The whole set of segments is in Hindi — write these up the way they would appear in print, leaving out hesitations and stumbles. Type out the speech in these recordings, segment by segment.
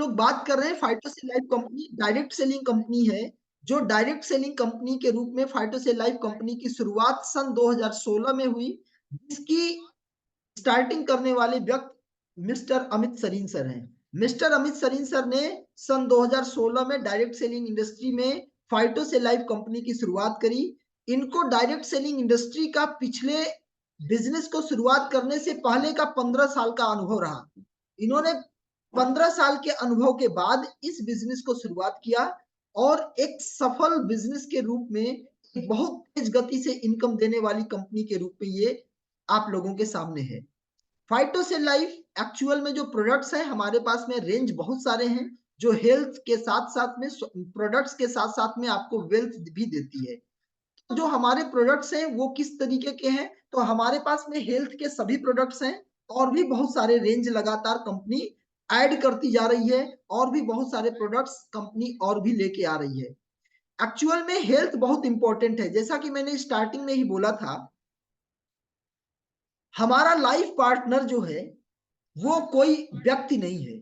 लोग बात कर रहे हैं phytocell life company direct selling company है। जो डायरेक्ट सेलिंग कंपनी के रूप में फाइटोसेल लाइफ कंपनी की शुरुआत सन 2016 में हुई, जिसकी स्टार्टिंग करने वाले व्यक्ति मिस्टर अमित सरीन सर हैं। मिस्टर अमित सरीन सर ने सन 2016 में डायरेक्ट सेलिंग इंडस्ट्री में फाइटोसेल लाइफ कंपनी की शुरुआत करी। इनको डायरेक्ट सेलिंग इंडस्ट्री का पिछले बिजनेस को शुरुआत करने से पहले का 15 साल का अनुभव रहा। इन्होंने 15 साल के अनुभव के बाद इस बिजनेस को शुरुआत किया और एक सफल बिजनेस के रूप में बहुत तेज गति से इनकम देने वाली कंपनी के रूप में ये आप लोगों के सामने है। फाइटोसेल लाइफ एक्चुअल में जो प्रोडक्ट्स हैं हमारे पास में रेंज बहुत सारे हैं, जो हेल्थ के साथ साथ में प्रोडक्ट्स के साथ साथ में आपको वेल्थ भी देती है। जो हमारे प्रोडक्ट्स हैं वो किस तरीके के हैं, तो हमारे पास में हेल्थ के सभी प्रोडक्ट्स हैं और भी बहुत सारे रेंज लगातार कंपनी ऐड करती जा रही है और भी बहुत सारे प्रोडक्ट्स कंपनी और भी लेके आ रही है। एक्चुअल में हेल्थ बहुत इंपॉर्टेंट है, जैसा कि मैंने स्टार्टिंग में ही बोला था। हमारा लाइफ पार्टनर जो है वो कोई व्यक्ति नहीं है,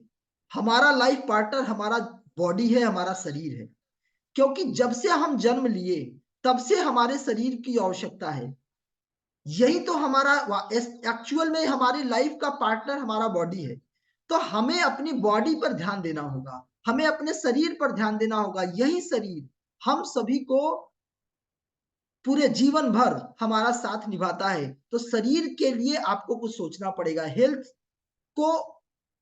हमारा लाइफ पार्टनर हमारा बॉडी है, हमारा शरीर है। क्योंकि जब से हम जन्म लिए तब से हमारे शरीर की आवश्यकता है। यही तो हमारा एक्चुअल में हमारी लाइफ का पार्टनर हमारा बॉडी है। तो हमें अपनी बॉडी पर ध्यान देना होगा, हमें अपने शरीर पर ध्यान देना होगा। यही शरीर हम सभी को पूरे जीवन भर हमारा साथ निभाता है। तो शरीर के लिए आपको कुछ सोचना पड़ेगा, हेल्थ को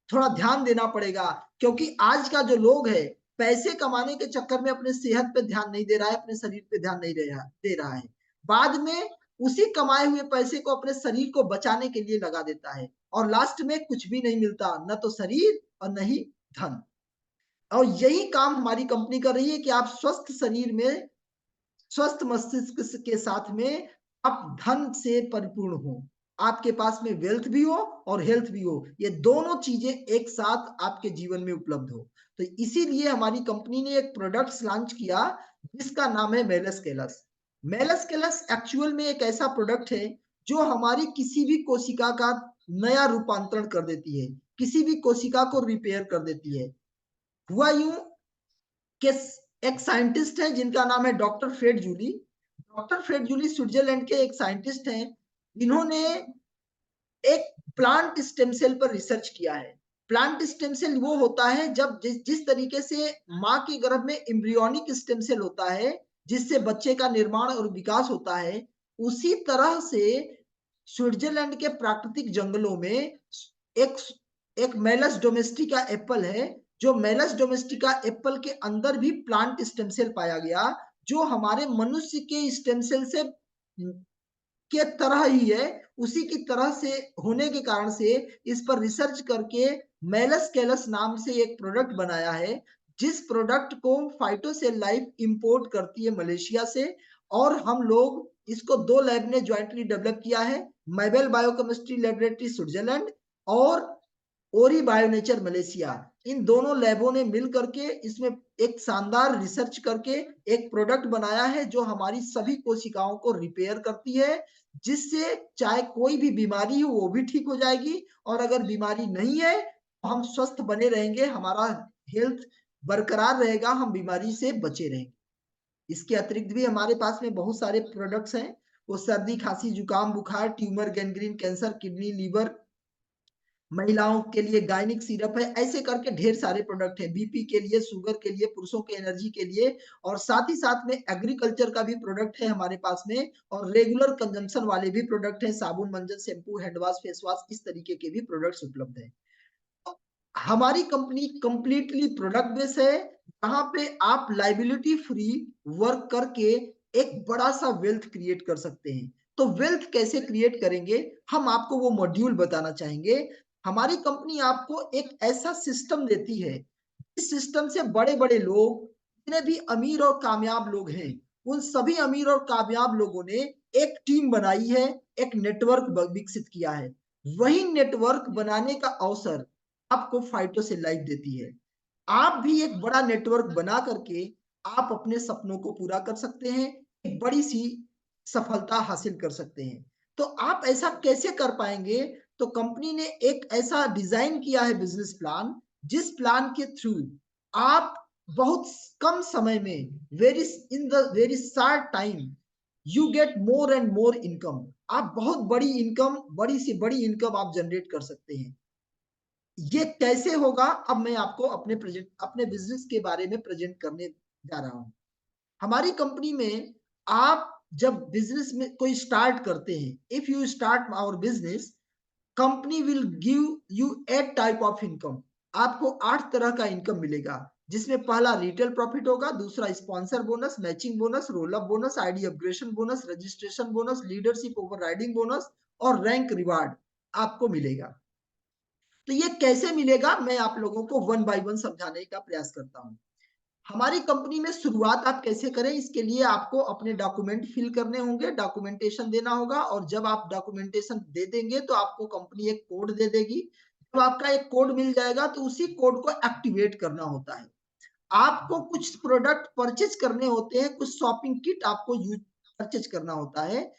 थोड़ा ध्यान देना पड़ेगा। क्योंकि आज का जो लोग है पैसे कमाने के चक्कर में अपने सेहत पे ध्यान नहीं दे रहा है, अपने शरीर पे ध्यान नहीं दे रहा है। बाद में उसी कमाए हुए पैसे को अपने शरीर को बचाने के लिए लगा देता है और लास्ट में कुछ भी नहीं मिलता, न तो शरीर और न ही धन। और यही काम हमारी कंपनी कर रही है कि आप स्वस्थ शरीर में स्वस्थ मस्तिष्क के साथ में आप धन से परिपूर्ण हो, आपके पास में वेल्थ भी हो और हेल्थ भी हो, ये दोनों चीजें एक साथ आपके जीवन में उपलब्ध हो। तो इसीलिए हमारी कंपनी ने एक प्रोडक्ट्स लॉन्च किया जिसका नाम है मेलस केलस। मेलस केलस एक्चुअल में एक ऐसा प्रोडक्ट है जो हमारी किसी भी कोशिका का नया रूपांतरण कर देती है, किसी भी कोशिका को रिपेयर कर देती है। हुआ यूं कि एक साइंटिस्ट है जिनका नाम है doctor Fred Julie. Doctor Fred Julie Switzerland के एक साइंटिस्ट हैं, इन्होंने एक प्लांट स्टेम सेल पर रिसर्च किया है। प्लांट स्टेम सेल वो होता है जब जिस तरीके से माँ के गर्भ में एम्ब्रियोनिक स्टेम सेल होता है जिससे बच्चे का निर्माण और विकास होता है, उसी तरह से स्विट्जरलैंड के प्राकृतिक जंगलों में एक एक मेलस डोमेस्टिका एप्पल है। जो मेलस डोमेस्टिका एप्पल के अंदर भी प्लांट स्टेम सेल पाया गया, जो हमारे मनुष्य के स्टेम सेल से के तरह ही है, उसी की तरह से होने के कारण से इस पर रिसर्च करके मेलस केलस नाम से एक प्रोडक्ट बनाया है, जिस प्रोडक्ट को फाइटोसेल लाइफ इंपोर्ट करती है मलेशिया से। और हम लोग इसको दो लैब ने ज्वाइंटली डेवलप किया है, मैबेल बायोकेमिस्ट्री लेबोरेटरी स्विट्जरलैंड और ओरी बायोनेचर मलेशिया। इन दोनों लैबों ने मिल करके इसमें एक शानदार रिसर्च करके एक प्रोडक्ट बनाया है जो हमारी सभी कोशिकाओं को रिपेयर करती है, जिससे चाहे कोई भी बीमारी हो वो भी ठीक हो जाएगी और अगर बीमारी नहीं है तो हम स्वस्थ बने रहेंगे, हमारा हेल्थ बरकरार रहेगा, हम बीमारी से बचे रहेंगे। इसके अतिरिक्त भी हमारे पास में बहुत सारे प्रोडक्ट्स हैं, वो सर्दी खांसी जुकाम बुखार tumour gangrene cancer kidney liver, महिलाओं के लिए गायनिक सिरप है, ऐसे करके ढेर सारे प्रोडक्ट है, बीपी के लिए, शुगर के लिए, पुरुषों के एनर्जी के लिए। और साथ ही साथ में एग्रीकल्चर का भी प्रोडक्ट है हमारे पास में और रेगुलर कंजम्पशन वाले भी प्रोडक्ट है, साबुन मंजन shampoo hand wash face wash, इस तरीके के भी प्रोडक्ट्स उपलब्ध है। हमारी कंपनी कंप्लीटली प्रोडक्ट बेस है, जहां पे आप लाइबिलिटी फ्री वर्क करके एक बड़ा सा वेल्थ क्रिएट कर सकते हैं। तो वेल्थ कैसे क्रिएट करेंगे, हम आपको वो मॉड्यूल बताना चाहेंगे। हमारी कंपनी आपको एक ऐसा सिस्टम देती है, इस सिस्टम से बड़े बड़े लोग, जितने भी अमीर और कामयाब लोग हैं, उन सभी अमीर और कामयाब लोगों ने एक टीम बनाई है, एक नेटवर्क विकसित किया है। वही नेटवर्क बनाने का अवसर आपको फाइटोसेल लाइफ देती है। आप भी एक बड़ा नेटवर्क बना करके आप अपने सपनों को पूरा कर सकते हैं, एक बड़ी सी सफलता हासिल कर सकते हैं। तो आप ऐसा कैसे कर पाएंगे, तो कंपनी ने एक ऐसा डिजाइन किया है बिजनेस प्लान, जिस प्लान के थ्रू आप बहुत कम समय में in the very short time you get more and more income, आप बहुत बड़ी इनकम, बड़ी से बड़ी इनकम आप जनरेट कर सकते हैं। ये कैसे होगा, अब मैं आपको अपने बिजनेस के बारे में प्रेजेंट करने जा रहा हूं। हमारी कंपनी में आप जब बिजनेस में कोई स्टार्ट करते हैं, if you start our business, company will give you 8 type of income. आपको 8 तरह का इनकम मिलेगा, जिसमें पहला रिटेल प्रॉफिट होगा, दूसरा sponsor bonus, matching bonus, roll up bonus, ID upgradation bonus, registration bonus, leadership over riding bonus और रैंक रिवार्ड आपको मिलेगा। तो ये कैसे मिलेगा, मैं आप लोगों को वन बाय वन समझाने का प्रयास करता हूं। हमारी कंपनी में शुरुआत आप कैसे करें, इसके लिए आपको अपने डॉक्यूमेंट फिल करने होंगे, डॉक्यूमेंटेशन देना होगा, और जब आप डॉक्यूमेंटेशन दे देंगे तो आपको कंपनी एक कोड दे देगी। जब आपका एक कोड मिल जाएगा तो उसी कोड को एक्टिवेट करना होता है। आपको कुछ प्रोडक्ट परचेज करने होते हैं, कुछ शॉपिंग किट आपको यूज परचेज करना होता है,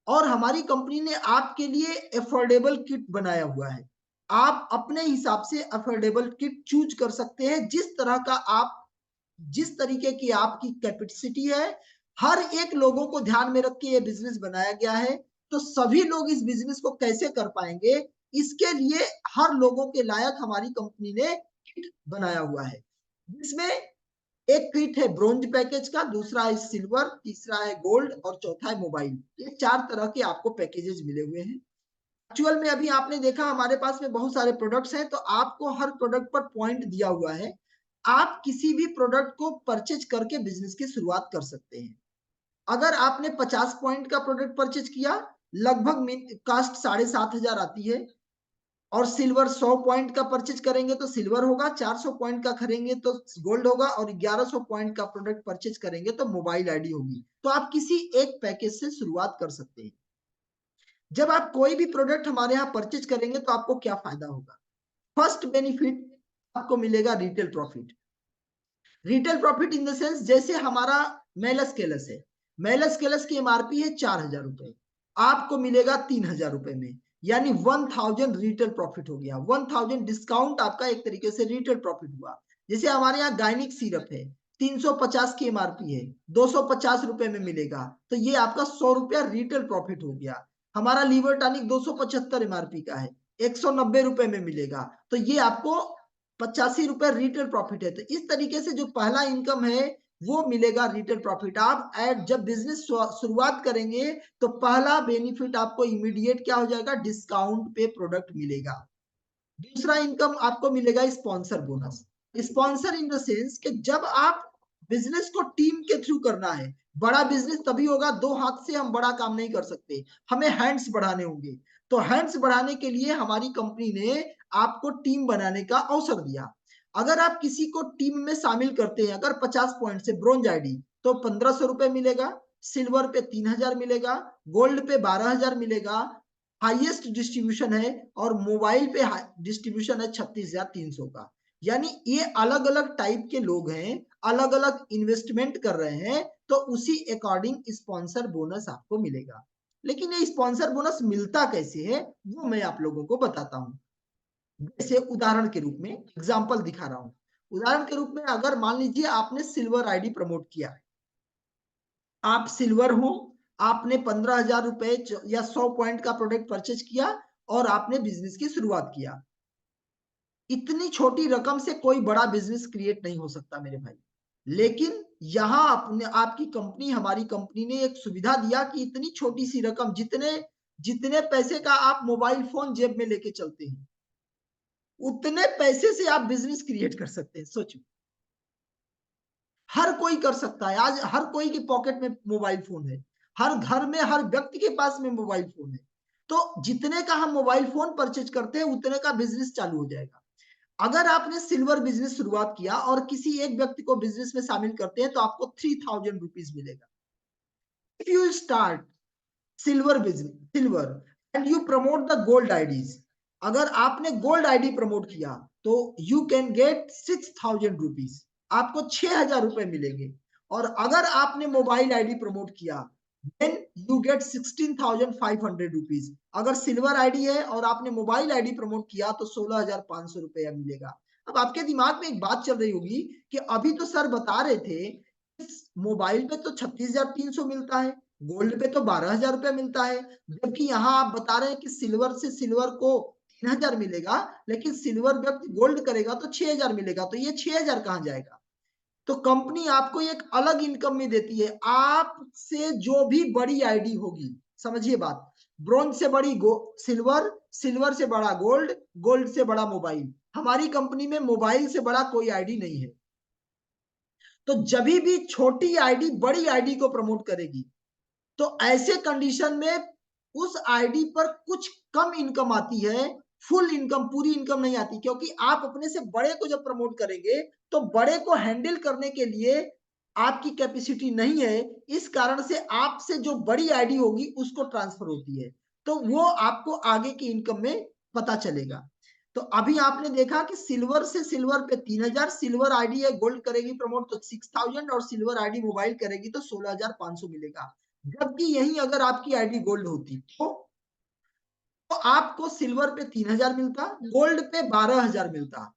और हमारी कंपनी ने आपके लिए अफोर्डेबल किट बनाया हुआ है। आप अपने हिसाब से अफोर्डेबल किट चूज कर सकते हैं, जिस तरीके की आपकी कैपेसिटी है। हर एक लोगों को ध्यान में रख के ये बिजनेस बनाया गया है। तो सभी लोग इस बिजनेस को कैसे कर पाएंगे, इसके लिए हर लोगों के लायक हमारी कंपनी ने किट बनाया हुआ है, जिसमें एक किट है ब्रोंज पैकेज का, दूसरा है सिल्वर, तीसरा है गोल्ड और चौथा है मोबाइल। ये 4 तरह के आपको पैकेजेस मिले हुए हैं। एक्चुअल में अभी आपने देखा हमारे पास में बहुत सारे प्रोडक्ट्स हैं, तो आपको हर प्रोडक्ट पर पॉइंट दिया हुआ है। आप किसी भी प्रोडक्ट को परचेज करके बिजनेस की शुरुआत कर सकते हैं। अगर आपने 50 पॉइंट का प्रोडक्ट परचेज किया, लगभग कास्ट 7,500 आती है। और सिल्वर 100 पॉइंट का परचेज करेंगे तो सिल्वर होगा, 400 पॉइंट का खरीदेंगे तो गोल्ड होगा, और 1100 पॉइंट का प्रोडक्ट परचेज करेंगे तो मोबाइल आईडी होगी। तो आप किसी एक पैकेज से शुरुआत कर सकते हैं। जब आप कोई भी प्रोडक्ट हमारे यहाँ परचेज करेंगे तो आपको क्या फायदा होगा। फर्स्ट बेनिफिट आपको मिलेगा retail profit. Retail profit in the sense, जैसे हमारा मेलस केलस है, मेलस केलस की एमआरपी है 4,000 रुपए, आपको मिलेगा 3,000 रुपए में, यानी 1,000 रिटेल प्रॉफिट हो गया। 1,000 डिस्काउंट आपका एक तरीके से रिटेल प्रॉफिट हुआ। जैसे हमारे यहाँ गायनिक सिरप है, 350 की एमआरपी है, 250 रुपए में मिलेगा, तो ये आपका 100 रुपया रिटेल प्रॉफिट हो गया। हमारा लीवर टॉनिक 275 एमआरपी का है, 190 रुपए में मिलेगा, तो ये आपको 85 रुपए रिटेल प्रॉफिट है। तो इस तरीके से जो पहला इनकम है वो मिलेगा रिटेल प्रॉफिट। आप जब बिजनेस शुरुआत करेंगे तो पहला बेनिफिट आपको इमीडिएट क्या हो जाएगा, डिस्काउंट पे प्रोडक्ट मिलेगा। दूसरा इनकम आपको मिलेगा sponsor bonus. Sponsor in the sense कि जब आप बिजनेस को टीम के थ्रू करना है, बड़ा बिजनेस तभी होगा, 2 हाथ से हम बड़ा काम नहीं कर सकते, हमें हैंड्स बढ़ाने होंगे। तो हैंड्स बढ़ाने के लिए हमारी कंपनी ने आपको टीम बनाने का अवसर दिया। अगर आप किसी को टीम में शामिल करते हैं, अगर 50 पॉइंट से ब्रोंज आईडी, तो 1,500 रुपए मिलेगा, सिल्वर पे 3,000 मिलेगा, गोल्ड पे 12,000 मिलेगा, हाईएस्ट डिस्ट्रीब्यूशन है, और मोबाइल पे डिस्ट्रीब्यूशन है 36,300 का। यानी ये अलग अलग टाइप के लोग हैं, अलग अलग इन्वेस्टमेंट कर रहे हैं, तो उसी अकॉर्डिंग स्पॉन्सर बोनस आपको मिलेगा। लेकिन ये स्पॉन्सर बोनस मिलता कैसे है वो मैं आप लोगों को बताता हूं। जैसे उदाहरण के रूप में एग्जांपल दिखा रहा हूं। उदाहरण के रूप में अगर मान लीजिए आपने सिल्वर आईडी प्रमोट किया, आप सिल्वर हो, आपने 15,000 रुपए या 100 पॉइंट का प्रोडक्ट परचेज किया और आपने बिजनेस की शुरुआत किया। इतनी छोटी रकम से कोई बड़ा बिजनेस क्रिएट नहीं हो सकता मेरे भाई। लेकिन यहाँ अपने आपकी कंपनी, हमारी कंपनी ने एक सुविधा दिया कि इतनी छोटी सी रकम, जितने जितने पैसे का आप मोबाइल फोन जेब में लेके चलते हैं, उतने पैसे से आप बिजनेस क्रिएट कर सकते हैं। सोचो, हर कोई कर सकता है। आज हर कोई की पॉकेट में मोबाइल फोन है, हर घर में, हर व्यक्ति के पास में मोबाइल फोन है। तो जितने का हम मोबाइल फोन परचेज करते हैं उतने का बिजनेस चालू हो जाएगा। अगर आपने सिल्वर बिजनेस शुरुआत किया और किसी एक व्यक्ति को बिजनेस में शामिल करते हैं तो आपको 3,000 रुपीज मिलेगा। If you start silver business, silver, and you promote the gold IDs, अगर आपने गोल्ड आईडी प्रमोट किया तो यू कैन गेट 6,000 रुपीज, आपको 6,000 रुपए मिलेंगे। और अगर आपने मोबाइल आईडी प्रमोट किया देन यू गेट 16,500 रुपीज। अगर सिल्वर आईडी है और आपने मोबाइल आईडी प्रमोट किया तो 16,500 रुपया मिलेगा। अब आपके दिमाग में एक बात चल रही होगी कि अभी तो सर बता रहे थे मोबाइल पे तो 36,300 मिलता है, गोल्ड पे तो 12,000 रुपया मिलता है, जबकि यहाँ आप बता रहे हैं कि सिल्वर से सिल्वर को 3,000 मिलेगा, लेकिन सिल्वर व्यक्ति गोल्ड करेगा तो 6,000 मिलेगा, तो ये 6,000 कहाँ जाएगा? तो कंपनी आपको एक अलग इनकम में देती है। आपसे जो भी बड़ी आईडी होगी, समझिए बात, ब्रॉन्ज से बड़ी सिल्वर, सिल्वर से बड़ा गोल्ड, गोल्ड से बड़ा मोबाइल। हमारी कंपनी में मोबाइल से बड़ा कोई आईडी नहीं है। तो जब भी छोटी आईडी बड़ी आईडी को प्रमोट करेगी, तो ऐसे कंडीशन में उस आईडी पर कुछ कम इनकम आती है, फुल इनकम, पूरी इनकम नहीं आती, क्योंकि आप अपने से बड़े को जब प्रमोट करेंगे तो बड़े को हैंडल करने के लिए आपकी कैपेसिटी नहीं है, इस कारण से आपसे जो बड़ी आईडी होगी उसको ट्रांसफर होती है, तो वो आपको आगे की इनकम में पता चलेगा। तो अभी आपने देखा कि सिल्वर से सिल्वर पे 3,000, सिल्वर आईडी है गोल्ड करेगी प्रमोट तो 6,000, और सिल्वर आईडी मोबाइल करेगी तो 16,500 मिलेगा। जबकि यही अगर आपकी आईडी गोल्ड होती तो आपको सिल्वर पे 3,000 मिलता, गोल्ड पे 12,000 मिलता,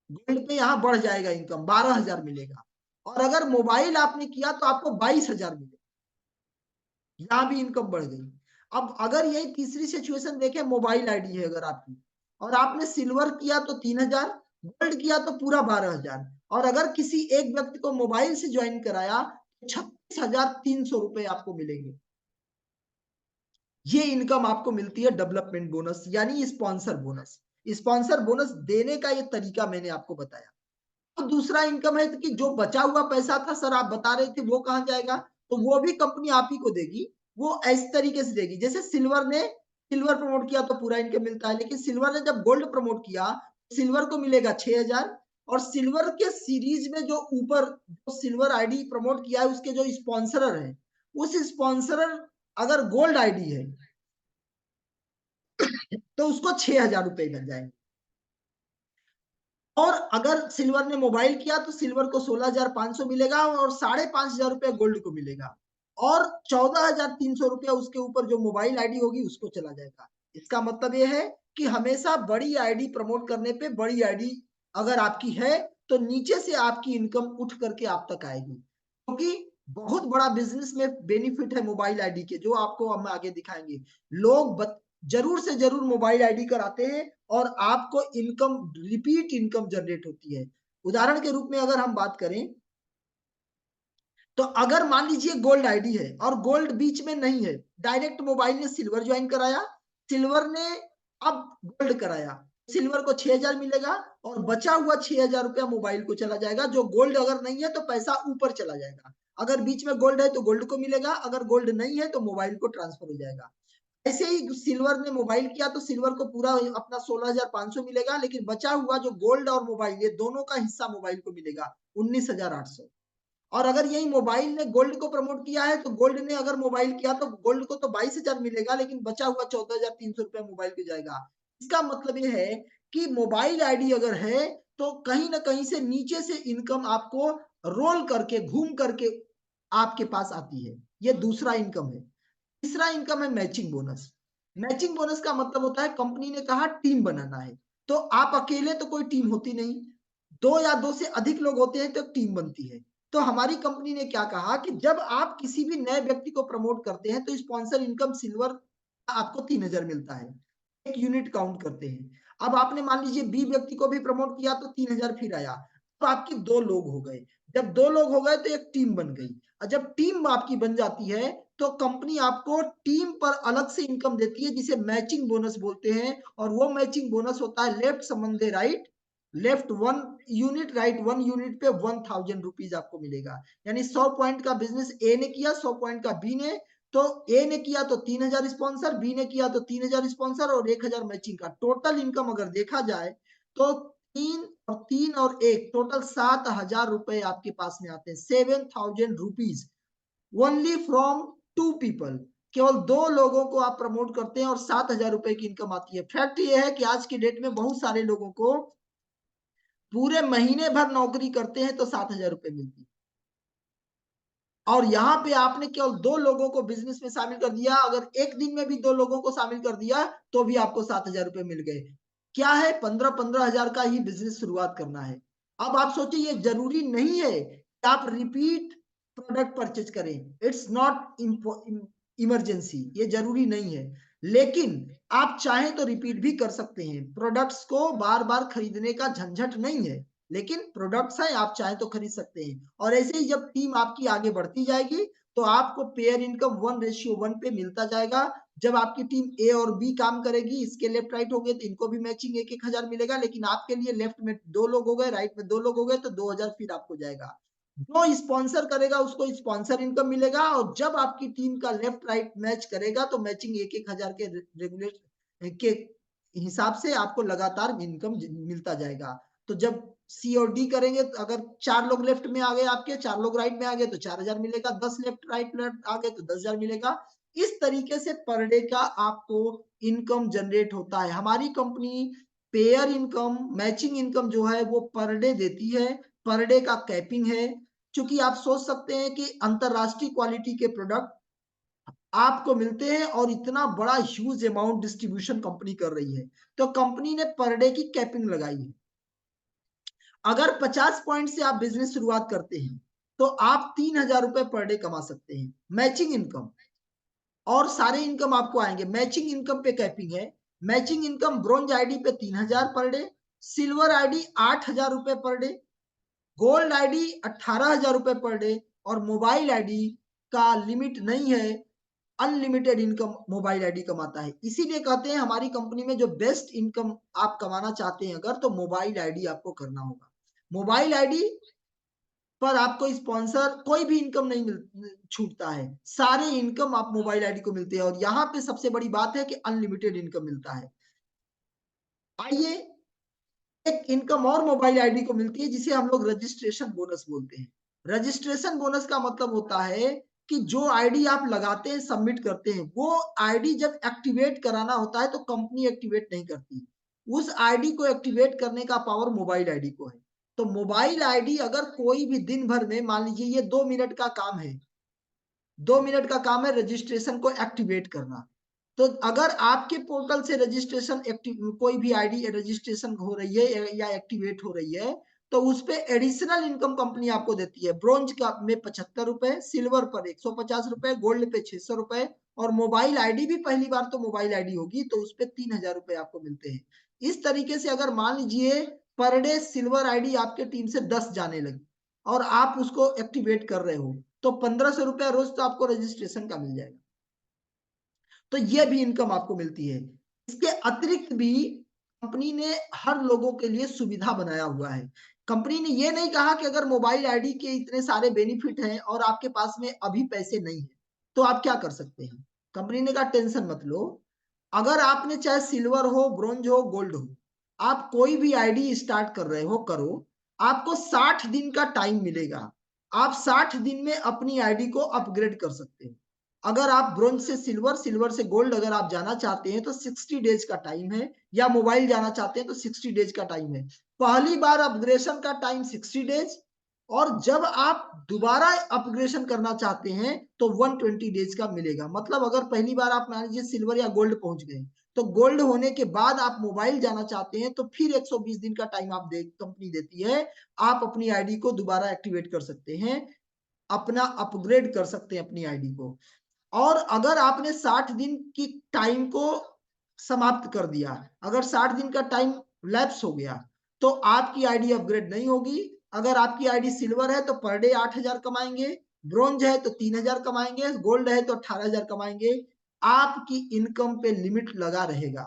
गोल्ड पे यहां बढ़ जाएगा इनकम, 12,000 मिलेगा, और अगर मोबाइल आपने किया तो आपको 22,000 मिलेगा, यहां भी इनकम बढ़ गई। अब अगर यही तीसरी सिचुएशन देखें, मोबाइल आईडी है अगर आपकी, और आपने सिल्वर किया तो 3,000, गोल्ड किया तो पूरा 12,000, और अगर किसी एक व्यक्ति को मोबाइल से ज्वाइन कराया तो 36,300 रुपए आपको मिलेंगे। ये इनकम आपको मिलती है डेवलपमेंट बोनस यानी स्पॉन्सर बोनस। स्पॉन्सर बोनस देने का ये तरीका मैंने आपको बताया। तो दूसरा इनकम है कि जो बचा हुआ पैसा था सर आप बता रहे थे वो कहां जाएगा, तो वो भी कंपनी आप ही को देगी। वो इस तरीके से देगी, जैसे सिल्वर ने सिल्वर प्रमोट किया तो पूरा इनकम मिलता है, लेकिन सिल्वर ने जब गोल्ड प्रमोट किया सिल्वर को मिलेगा 6,000, और सिल्वर के सीरीज में जो ऊपर जो सिल्वर आईडी प्रमोट किया है उसके जो स्पॉन्सरर है, उस स्पॉन्सरर अगर गोल्ड आईडी है तो उसको 6,000 रुपए मिल जाएंगे, और अगर सिल्वर ने मोबाइल किया तो सिल्वर को 16,500 मिलेगा, और 5,500 रुपया गोल्ड को मिलेगा, और 14,300 रुपया उसके ऊपर जो मोबाइल आईडी होगी उसको चला जाएगा। इसका मतलब यह है कि हमेशा बड़ी आईडी प्रमोट करने पे बड़ी आईडी अगर आपकी है तो नीचे से आपकी इनकम उठ करके आप तक आएगी, क्योंकि बहुत बड़ा बिजनेस में बेनिफिट है मोबाइल आईडी के, जो आपको हम आगे दिखाएंगे। लोग जरूर से जरूर मोबाइल आईडी कराते हैं और आपको इनकम, रिपीट इनकम जनरेट होती है। उदाहरण के रूप में अगर हम बात करें तो अगर मान लीजिए गोल्ड आईडी है और गोल्ड बीच में नहीं है, डायरेक्ट मोबाइल ने सिल्वर ज्वाइन कराया, सिल्वर ने अब गोल्ड कराया, सिल्वर को 6,000 मिलेगा, और बचा हुआ 6,000 रुपया मोबाइल को चला जाएगा। जो गोल्ड अगर नहीं है तो पैसा ऊपर चला जाएगा, अगर बीच में गोल्ड है तो गोल्ड को मिलेगा, अगर गोल्ड नहीं है तो मोबाइल को ट्रांसफर हो जाएगा। ऐसे ही सिल्वर ने मोबाइल किया तो सिल्वर को पूरा अपना 16,500 मिलेगा, लेकिन बचा हुआ जो गोल्ड और मोबाइल ये दोनों का हिस्सा मोबाइल को मिलेगा 19,800। और अगर यही मोबाइल ने गोल्ड को प्रमोट किया है तो गोल्ड ने अगर मोबाइल किया तो गोल्ड को तो 22,000 मिलेगा, लेकिन बचा हुआ 14,300 रुपया मोबाइल को जाएगा। इसका मतलब ये है कि मोबाइल आईडी अगर है तो कहीं ना कहीं से नीचे से इनकम आपको रोल करके घूम करके आपके पास आती है, ये दूसरा इनकम है। तीसरा इनकम है मैचिंग बोनस। मैचिंग बोनस का मतलब होता है कंपनी ने कहा टीम बनाना है, तो आप अकेले तो कोई टीम होती नहीं, दो या दो से अधिक लोग होते हैं तो टीम बनती है। तो हमारी कंपनी ने क्या कहा कि जब आप किसी भी नए व्यक्ति को प्रमोट करते हैं तो स्पॉन्सर इनकम सिल्वर आपको 3,000 मिलता है, एक यूनिट काउंट करते हैं। अब आपने मान लीजिए बी व्यक्ति को भी प्रमोट किया तो 3,000 फिर आया, तो आपके दो लोग हो गए। जब दो लोग हो गए तो एक टीम बन गई, और जब टीम आपकी बन जाती है तो कंपनी आपको टीम पर अलग से इनकम देती है जिसे मैचिंग बोनस बोलते हैं, और वो मैचिंग बोनस होता है लेफ्ट संबंधे right, left 1 unit right 1 unit पे 1,000 रुपीज आपको मिलेगा। यानी 100 पॉइंट का बिजनेस ए ने किया, 100 पॉइंट का बी ने, तो ए ने किया तो 3,000 स्पॉन्सर, बी ने किया तो 3,000 स्पॉन्सर और 1,000 मैचिंग का, टोटल इनकम अगर देखा जाए तो 3 और 1 टोटल 7,000 रुपए आपके पास में आते हैं, 7,000 रुपीज ओनली फ्रॉम 2 पीपल। केवल दो लोगों को आप प्रमोट करते हैं और 7,000 रुपए की इनकम आती है। फैक्ट यह है कि आज की डेट में बहुत सारे लोगों को पूरे महीने भर नौकरी करते हैं तो 7,000 रुपए मिलती है, और यहाँ पे आपने केवल दो लोगों को बिजनेस में शामिल कर दिया, अगर एक दिन में भी दो लोगों को शामिल कर दिया तो भी आपको 7,000 रुपए मिल गए। क्या है, 15-15 हजार का ही बिजनेस शुरुआत करना है। अब आप सोचिए, ये जरूरी नहीं है कि आप रिपीट प्रोडक्ट परचेज करें, इट्स नॉट इमरजेंसी, ये जरूरी नहीं है। लेकिन आप चाहें तो रिपीट भी कर सकते हैं, प्रोडक्ट्स को बार बार खरीदने का झंझट नहीं है, लेकिन प्रोडक्ट्स है, आप चाहें तो खरीद सकते हैं। और ऐसे ही जब टीम आपकी आगे बढ़ती जाएगी तो आपको पेयर इनकम 1:1 पे मिलता जाएगा। जब आपकी टीम ए और बी काम करेगी, इसके लेफ्ट राइट हो गए तो इनको भी मैचिंग 1-1 हजार मिलेगा, लेकिन आपके लिए लेफ्ट में 2 लोग हो गए, राइट में 2 लोग हो गए, तो 2 हजार फिर आपको जाएगा। जो स्पॉन्सर करेगा उसको स्पॉन्सर इनकम मिलेगा, और जब आपकी टीम का लेफ्ट राइट मैच करेगा तो मैचिंग 1-1 हजार के रेगुलेट के हिसाब से आपको लगातार इनकम मिलता जाएगा। तो जब सी और डी करेंगे, तो अगर 4 लोग लेफ्ट में आ गए, आपके 4 लोग राइट में आ गए तो 4 हजार मिलेगा, 10 लेफ्ट राइट लेफ्ट आ गए तो 10 हजार मिलेगा। इस तरीके से पर डे का आपको इनकम जनरेट होता है। हमारी company pair income, matching income जो है वो पर डे देती है, पर डे का कैपिंग है। क्योंकि आप सोच सकते हैं कि अंतरराष्ट्रीय क्वालिटी के प्रोडक्ट आपको मिलते हैं और इतना बड़ा ह्यूज अमाउंट डिस्ट्रीब्यूशन कंपनी कर रही है, तो कंपनी ने पर डे की कैपिंग लगाई है। अगर 50 पॉइंट से आप बिजनेस शुरुआत करते हैं तो आप 3 हजार रुपए पर डे कमा सकते हैं मैचिंग इनकम, और सारे इनकम आपको आएंगे। मैचिंग इनकम पे कैपिंग है। मैचिंग इनकम ब्रोंज आईडी पे 3 हजार पर डे, सिल्वर आईडी 8 हजार रुपए पर डे, गोल्ड आईडी 18 हजार रुपए पर डे, और मोबाइल आईडी का लिमिट नहीं है, अनलिमिटेड इनकम मोबाइल आईडी कमाता है। इसीलिए कहते हैं हमारी कंपनी में जो बेस्ट इनकम आप कमाना चाहते हैं अगर, तो मोबाइल आईडी आपको करना होगा। मोबाइल आईडी पर आपको स्पॉन्सर कोई भी इनकम नहीं छूटता है, सारे इनकम आप मोबाइल आईडी को मिलते हैं, और यहाँ पे सबसे बड़ी बात है कि अनलिमिटेड इनकम मिलता है। आइए, एक इनकम और मोबाइल आईडी को मिलती है जिसे हम लोग रजिस्ट्रेशन बोनस बोलते हैं। रजिस्ट्रेशन बोनस का मतलब होता है कि जो आईडी आप लगाते हैं, सबमिट करते हैं, वो आईडी जब एक्टिवेट कराना होता है तो कंपनी एक्टिवेट नहीं करती, उस आईडी को एक्टिवेट करने का पावर मोबाइल आईडी को है। तो मोबाइल आईडी अगर कोई भी दिन भर में, मान लीजिए ये 2 मिनट का काम है, 2 मिनट का काम है रजिस्ट्रेशन को एक्टिवेट करना, तो अगर आपके पोर्टल से रजिस्ट्रेशन एक्टिव, कोई भी आईडी रजिस्ट्रेशन हो रही है या एक्टिवेट हो रही है, तो उस पे एडिशनल इनकम कंपनी आपको देती है। ब्रोंज का में 75 रुपए, सिल्वर पर 150 रुपए, गोल्ड पे 600 रुपए, और मोबाइल आईडी भी पहली बार तो मोबाइल आईडी होगी तो उस पे 3 हजार रुपए आपको मिलते हैं। इस तरीके से अगर मान लीजिए पर डे सिल्वर आईडी आपके टीम से 10 जाने लगी और आप उसको एक्टिवेट कर रहे हो, तो 1500 रुपया रोज तो आपको रजिस्ट्रेशन का मिल जाएगा। तो ये भी इनकम आपको मिलती है। इसके अतिरिक्त भी कंपनी ने हर लोगों के लिए सुविधा बनाया हुआ है। कंपनी ने ये नहीं कहा कि अगर मोबाइल आईडी के इतने सारे बेनिफिट हैं और आपके पास में अभी पैसे नहीं है तो आप क्या कर सकते हैं। कंपनी ने कहा टेंशन मत लो, अगर आपने चाहे सिल्वर हो, ब्रोंज हो, गोल्ड हो, आप कोई भी आईडी स्टार्ट कर रहे हो, करो, आपको 60 दिन का टाइम मिलेगा। आप 60 दिन में अपनी आईडी को अपग्रेड कर सकते हो। अगर आप ब्रोंज से सिल्वर, सिल्वर से गोल्ड अगर आप जाना चाहते हैं तो 60 डेज का टाइम है, या मोबाइल जाना चाहते हैं तो 60 डेज का टाइम है। पहली बार अपग्रेडेशन का टाइम 60 डेज, और जब आप दोबारा अपग्रेडेशन करना चाहते हैं तो 120 डेज का मिलेगा। मतलब अगर पहली बार आप मान लीजिए सिल्वर या गोल्ड पहुंच गए, तो गोल्ड होने के बाद आप मोबाइल जाना चाहते हैं तो फिर 120 दिन का टाइम आप कंपनी देती है, आप अपनी आईडी को दोबारा एक्टिवेट कर सकते हैं, अपना अपग्रेड कर सकते हैं अपनी आईडी को। और अगर आपने 60 दिन की टाइम को समाप्त कर दिया, अगर 60 दिन का टाइम लैप्स हो गया, तो आपकी आईडी अपग्रेड नहीं होगी। अगर आपकी आईडी सिल्वर है तो पर डे 8 हजार कमाएंगे, ब्रोंज है तो 3 हजार कमाएंगे, गोल्ड है तो 18 हजार कमाएंगे। आपकी इनकम पे लिमिट लगा रहेगा।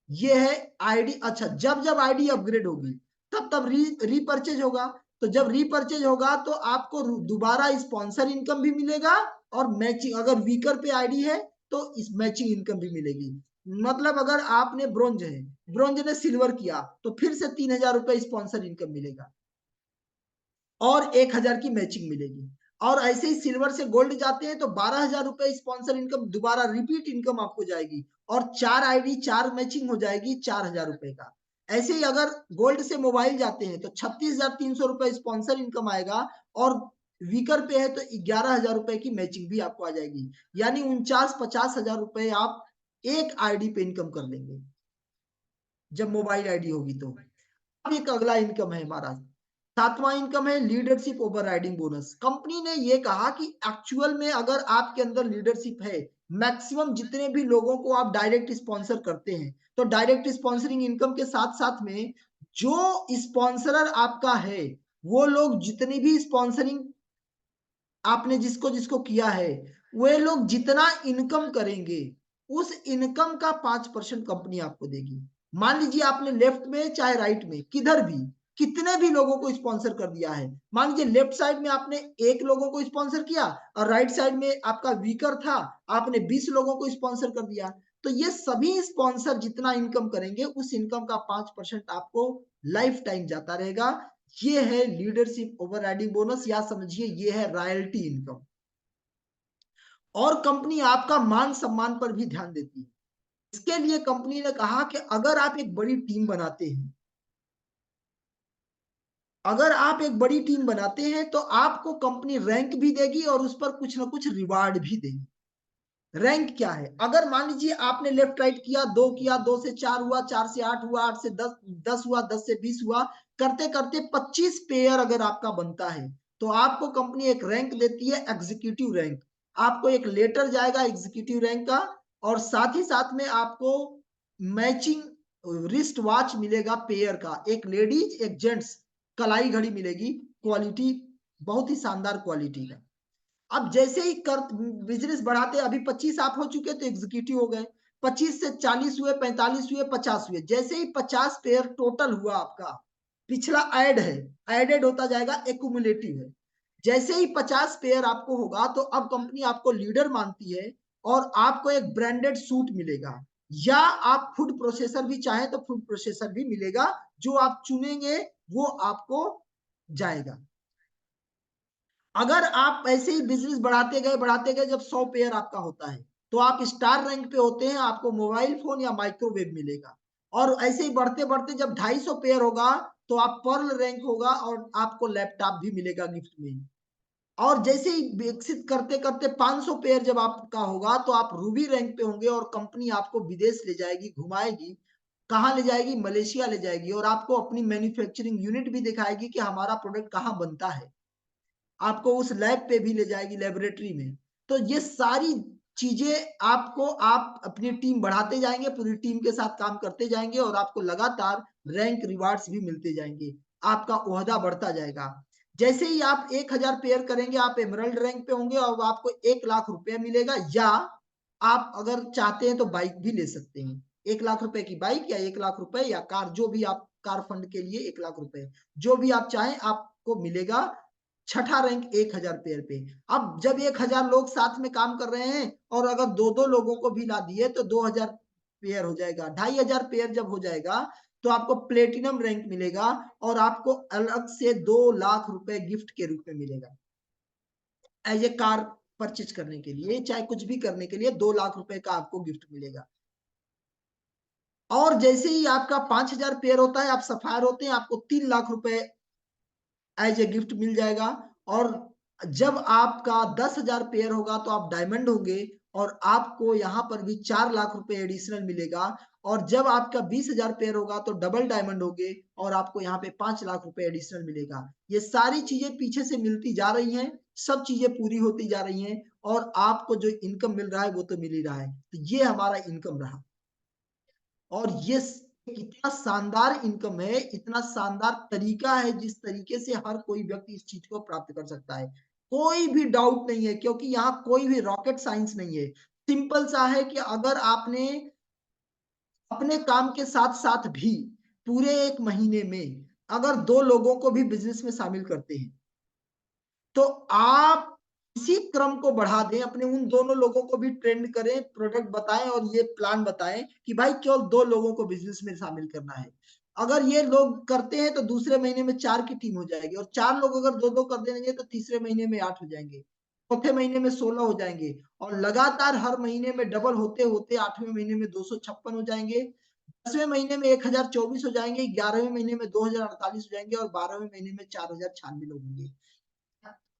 ये है आईडी। अच्छा, जब जब आईडी अपग्रेड होगी तब तब रीपरचेज होगा, तो जब रीपरचेज होगा तो आपको दोबारा स्पॉन्सर इनकम भी मिलेगा, और मैचिंग, अगर वीकर पे आईडी है तो इस मैचिंग इनकम भी मिलेगी। मतलब अगर आपने ब्रोंज है, ब्रोंज ने सिल्वर किया तो फिर से 3 हजार रुपए स्पॉन्सर इनकम मिलेगा, और 1 हजार की मैचिंग मिलेगी। और ऐसे ही सिल्वर से गोल्ड जाते हैं तो 12 हजार रुपए स्पॉन्सर इनकम, दोबारा रिपीट इनकम आपको जाएगी, और 4 आईडी 4 मैचिंग हो जाएगी 4 हजार रुपए का। ऐसे ही अगर गोल्ड से मोबाइल जाते हैं तो 36,300 रुपए स्पॉन्सर इनकम आएगा, और वीकर पे है तो 11 हजार रुपए की मैचिंग भी आपको आ जाएगी। यानी 49-50 हजार रुपए आप एक आईडी पे इनकम कर लेंगे। जब मोबाइल आईडी होगी तो। अब एक अगला इनकम है हमारा, सातवां इनकम है leadership over riding bonus. Company ने ये कहा कि एक्चुअल में अगर आपके अंदर लीडरशिप है, मैक्सिमम जितने भी लोगों को आप डायरेक्ट स्पॉन्सर करते हैं, तो डायरेक्ट स्पॉन्सरिंग इनकम के साथ साथ में जो स्पॉन्सरर आपका है, वो लोग जितनी भी स्पॉन्सरिंग आपने जिसको जिसको किया है, वे लोग जितना इनकम करेंगे उस इनकम का 5% कंपनी आपको देगी। मान लीजिए आपने लेफ्ट में चाहे राइट में किधर भी कितने भी लोगों को स्पॉन्सर कर दिया है, मान लीजिए लेफ्ट साइड में आपने 1 लोगों को स्पॉन्सर किया और राइट साइड में आपका वीकर था, आपने 20 लोगों को स्पॉन्सर कर दिया, तो ये सभी स्पॉन्सर जितना इनकम करेंगे उस इनकम का 5% आपको लाइफ टाइम जाता रहेगा। ये है लीडरशिप ओवरराइडिंग बोनस, या समझिए ये है रॉयल्टी इनकम। और कंपनी आपका मान सम्मान पर भी ध्यान देती है। इसके लिए कंपनी ने कहा कि अगर आप एक बड़ी टीम बनाते हैं, अगर आप एक बड़ी टीम बनाते हैं तो आपको कंपनी रैंक भी देगी और उस पर कुछ ना कुछ रिवार्ड भी देगी। रैंक क्या है, अगर मान लीजिए आपने लेफ्ट राइट किया, 2 किया, 2 से 4 हुआ, 4 से 8 हुआ, 8 से 10, 10 हुआ, 10 से 20 हुआ, करते करते 25 पेयर अगर आपका बनता है तो आपको कंपनी एक रैंक देती है, एग्जीक्यूटिव रैंक। आपको एक लेटर जाएगा एग्जीक्यूटिव रैंक का, और साथ ही साथ में आपको मैचिंग रिस्ट वॉच मिलेगा पेयर का, एक लेडीज एक जेंट्स कलाई घड़ी मिलेगी, क्वालिटी बहुत ही शानदार क्वालिटी का। अब जैसे ही कर बिजनेस बढ़ाते, अभी 25 आप हो चुके तो एग्जीक्यूटिव हो गए, 25 से 40 हुए, 45 हुए, 50 हुए, जैसे ही 50 पेयर टोटल हुआ आपका, पिछला ऐड है, एडेड होता जाएगा, एक्यूमुलेटिव है। जैसे ही 50 पेयर आपको होगा तो अब कंपनी आपको लीडर मानती है और आपको एक ब्रांडेड सूट मिलेगा, या आप फूड प्रोसेसर भी चाहें तो फूड प्रोसेसर भी मिलेगा, जो आप चुनेंगे वो आपको जाएगा। अगर आप ऐसे ही बिजनेस बढ़ाते गए, जब 100 पेयर आपका होता है तो आप स्टार रैंक पे होते हैं, आपको मोबाइल फोन या माइक्रोवेव मिलेगा। और ऐसे ही बढ़ते बढ़ते जब 250 पेयर होगा तो आप पर्ल रैंक होगा और आपको लैपटॉप भी मिलेगा गिफ्ट में। और जैसे ही विकसित करते करते 500 पेयर जब आपका होगा तो आप रूबी रैंक पे होंगे और कंपनी आपको विदेश ले जाएगी, घुमाएगी। कहाँ ले जाएगी? मलेशिया ले जाएगी, और आपको अपनी मैन्युफैक्चरिंग यूनिट भी दिखाएगी कि हमारा प्रोडक्ट कहाँ बनता है। आपको उस लैब पे भी ले जाएगी, लेबोरेटरी में। तो ये सारी चीजें आपको, आप अपनी टीम बढ़ाते जाएंगे, पूरी टीम के साथ काम करते जाएंगे और आपको लगातार रैंक रिवार्ड्स भी मिलते जाएंगे, आपका ओहदा बढ़ता जाएगा। जैसे ही आप 1000 पेयर करेंगे आप एमरल्ड रैंक पे होंगे और आपको 1 लाख रुपया मिलेगा, या आप अगर चाहते हैं तो बाइक भी ले सकते हैं। 1 लाख रुपए की बाइक या 1 लाख रुपए या कार, जो भी आप कार फंड के लिए 1 लाख रुपए जो भी आप चाहें आपको मिलेगा। छठा रैंक 1000 पेयर पे। अब जब 1000 लोग साथ में काम कर रहे हैं और अगर 2-2 लोगों को भी ला दिए तो 2000 पेयर हो जाएगा। 2500 पेयर जब हो जाएगा तो आपको प्लेटिनम रैंक मिलेगा और आपको अलग से 2 लाख रुपए गिफ्ट के रूप में मिलेगा। एज ए कार परचेज करने के लिए, चाहे कुछ भी करने के लिए 2 लाख रुपए का आपको गिफ्ट मिलेगा। और जैसे ही आपका 5000 पेयर होता है, आप सफायर होते हैं, आपको 3 लाख रुपए एज ए गिफ्ट मिल जाएगा। और जब आपका 10,000 पेयर होगा तो आप डायमंड होंगे और आपको यहाँ पर भी 4 लाख रुपए एडिशनल मिलेगा। और जब आपका 20,000 पेयर होगा तो डबल डायमंड होंगे और आपको यहाँ पे 5 लाख रुपए एडिशनल मिलेगा। ये सारी चीजें पीछे से मिलती जा रही हैं, सब चीजें पूरी होती जा रही हैं और आपको जो इनकम मिल रहा है वो तो मिल ही रहा है। तो ये हमारा इनकम रहा। और ये कितना शानदार इनकम है, इतना शानदार तरीका है जिस तरीके से हर कोई व्यक्ति इस चीज को प्राप्त कर सकता है। कोई भी डाउट नहीं है, क्योंकि यहाँ कोई भी रॉकेट साइंस नहीं है। सिंपल सा है कि अगर आपने अपने काम के साथ साथ भी पूरे 1 महीने में अगर 2 लोगों को भी बिजनेस में शामिल करते हैं तो आप इसी क्रम को बढ़ा दें, अपने उन दोनों लोगों को भी ट्रेंड करें, प्रोडक्ट बताएं और ये प्लान बताएं कि भाई केवल 2 लोगों को बिजनेस में शामिल करना है। अगर ये लोग करते हैं तो दूसरे महीने में 4 की टीम हो जाएगी, और 4 लोग अगर 2-2 कर देंगे तो तीसरे महीने में 8 हो जाएंगे, चौथे महीने में 16 हो जाएंगे, और लगातार हर महीने में डबल होते होते 8वें महीने में 256 हो जाएंगे, 10वें महीने में 1024 हो जाएंगे, 11वें महीने में 2048 हो जाएंगे और 12वें महीने में 4096 लोग होंगे।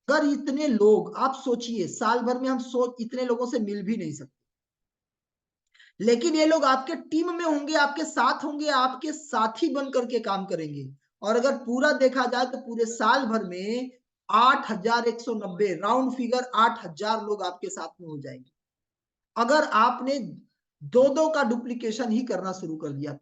अगर इतने लोग, आप सोचिए साल भर में हम सोच इतने लोगों से मिल भी नहीं सकते, लेकिन ये लोग आपके टीम में होंगे, आपके साथ होंगे, आपके साथी बन करके काम करेंगे। और अगर पूरा देखा जाए तो पूरे साल भर में 8,190 राउंड फिगर 8,000 लोग आपके साथ में हो जाएंगे। अगर आपने दो दो का डुप्लीकेशन ही करना शुरू कर दिया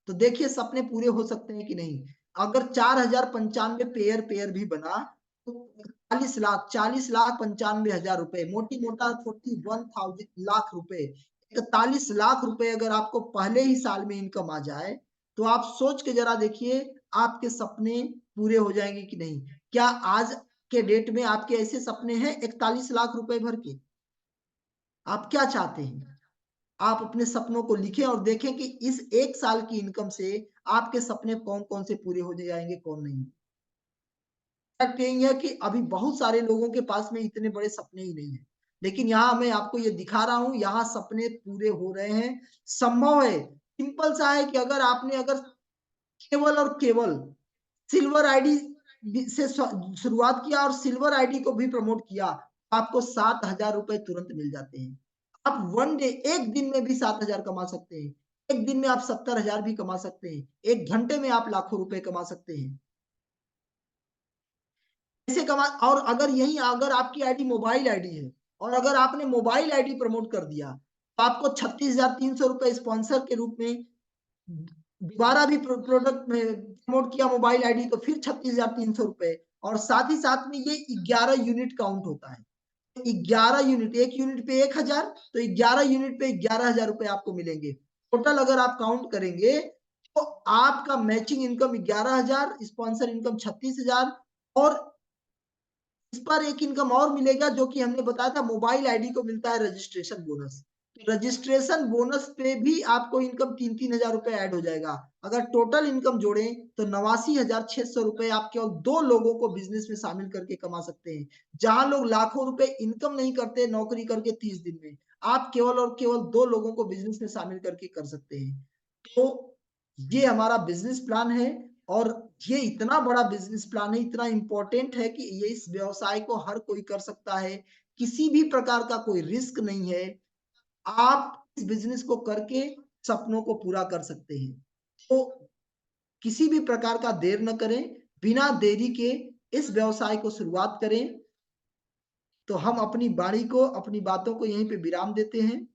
तो देखिए सपने पूरे हो सकते हैं कि नहीं। अगर 4,095 पेयर पेयर भी बना तो 40,95,हजार रुपए, मोटी मोटा 41,000 रुपए, 41 लाख रुपए अगर आपको पहले ही साल में इनकम आ जाए तो आप सोच के जरा देखिए आपके सपने पूरे हो जाएंगे कि नहीं। क्या आज के डेट में आपके ऐसे सपने हैं 41 लाख रुपए भर के? आप क्या चाहते हैं? आप अपने सपनों को लिखें और देखें कि इस एक साल की इनकम से आपके सपने कौन कौन से पूरे हो जाएंगे, कौन नहीं। फैक्ट यही है कि अभी बहुत सारे लोगों के पास में इतने बड़े सपने ही नहीं है, लेकिन यहाँ मैं आपको ये दिखा रहा हूं, यहाँ सपने पूरे हो रहे हैं, संभव है। सिंपल सा है कि अगर केवल और केवल सिल्वर आईडी से शुरुआत किया और सिल्वर आईडी को भी प्रमोट किया, आपको 7,000 रुपए तुरंत मिल जाते हैं। आप वन डे, एक दिन में भी 7,000 कमा सकते हैं। एक दिन में आप 70,000 भी कमा सकते हैं। एक घंटे में आप लाखों रुपए कमा सकते हैं। ऐसे कमा, और अगर आपकी आईडी मोबाइल आईडी है और अगर आपने मोबाइल आईडी प्रमोट कर दिया तो आपको 36,300 रुपए स्पॉन्सर के रूप में, दोबारा भी प्रोडक्ट में प्रमोट किया मोबाइल आईडी तो फिर 36,300 रुपए, और साथ ही साथ में ये 11 यूनिट काउंट होता है। 11 यूनिट, एक यूनिट पे 1,000, तो 11 यूनिट पे 11,000 रुपए आपको मिलेंगे। टोटल अगर आप काउंट करेंगे तो आपका मैचिंग इनकम 11,000, स्पॉन्सर इनकम 36,000, और इस पर एक इनकम और मिलेगा जो कि हमने बताया था, मोबाइल आईडी को मिलता है रजिस्ट्रेशन बोनस। रजिस्ट्रेशन बोनस पे भी आपको इनकम 3-3 हजार रुपए ऐड हो जाएगा। अगर टोटल इनकम जोड़े तो 89,600 रुपए आप केवल 2 लोगों को बिजनेस में शामिल करके कमा सकते हैं। जहां लोग लाखों रुपए इनकम नहीं करते नौकरी करके 30 दिन में, आप केवल और केवल 2 लोगों को बिजनेस में शामिल करके कर सकते हैं। तो ये हमारा बिजनेस प्लान है, और ये इतना बड़ा बिजनेस प्लान है, इतना इंपॉर्टेंट है कि ये इस व्यवसाय को हर कोई कर सकता है। किसी भी प्रकार का कोई रिस्क नहीं है। आप इस बिजनेस को करके सपनों को पूरा कर सकते हैं। तो किसी भी प्रकार का देर न करें, बिना देरी के इस व्यवसाय को शुरुआत करें। तो हम अपनी बाणी को, अपनी बातों को यहीं पे विराम देते हैं।